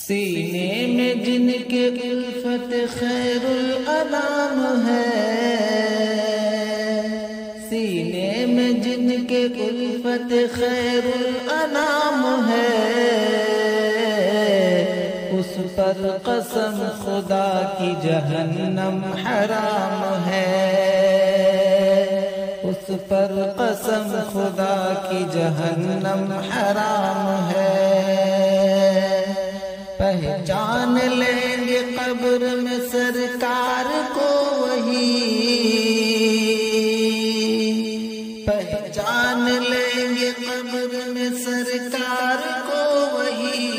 سینے میں جن کے الفت خیر الانام ہے، سینے میں جن کے الفت خیر الانام ہے، اس پر قسم خدا کی جہنم حرام ہے، اس پر قسم خدا کی جہنم حرام ہے۔ پہچان لیں گے قبر میں سرکار کو وہی، پہچان لیں گے قبر میں سرکار کو وہی،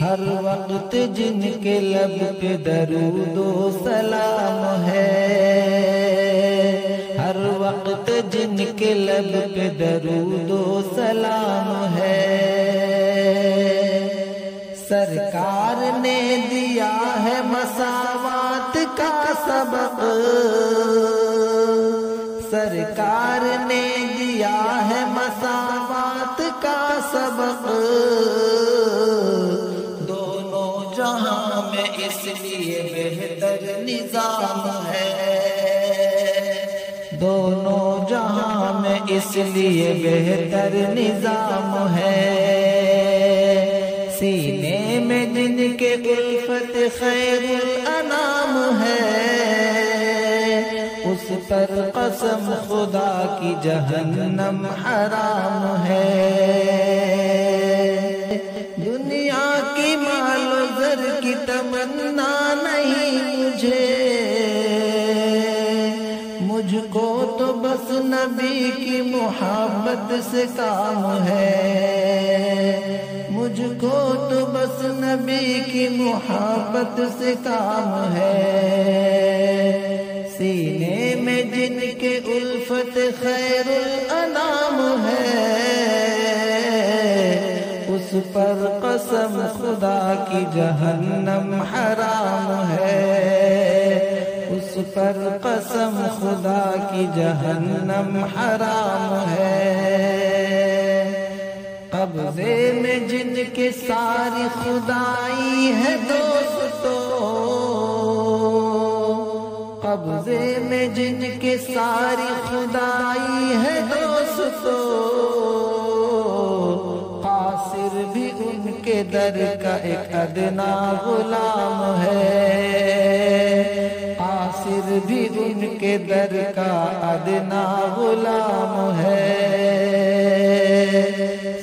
ہر وقت جن کے لب پہ درود و سلام ہے، ہر وقت جن کے لب پہ درود و سلام ہے۔ سرکار نے دیا ہے مساوات کا سبق، سرکار نے دیا ہے مساوات کا سبق، دونوں جہاں میں اس لیے بہتر نظام ہے، دونوں جہاں میں اس لیے بہتر نظام ہے۔ سینے میں جن کے الفت خیر الانام ہے، اس پر قسم خدا کی جہنم حرام ہے۔ دنیا کی مال و زر کی تمنا نہیں مجھ کو تو بس نبی کی محبت سے کام ہے، مجھ کو تو بس نبی کی محبت سے کام ہے۔ سینے میں جن کے الفت خیر الانام ہے، اس پر قسم خدا کی جہنم حرام ہے، اس پر قسم خدا کی جہنم حرام ہے۔ قبضے میں جن کے ساری خدائی ہے دوستو، قبضے میں جن کے ساری خدائی ہے دوستو، قاصر بھی ان کے در کا ایک ادنا غلام ہے، قاصر بھی ان کے در کا ادنا غلام ہے۔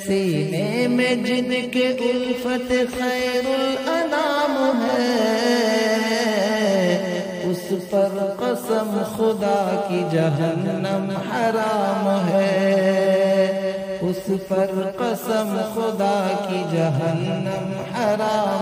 سینے میں جن کے الفت خیر الانام ہے، اس پر قسم خدا کی جہنم حرام ہے، اس پر قسم خدا کی جہنم حرام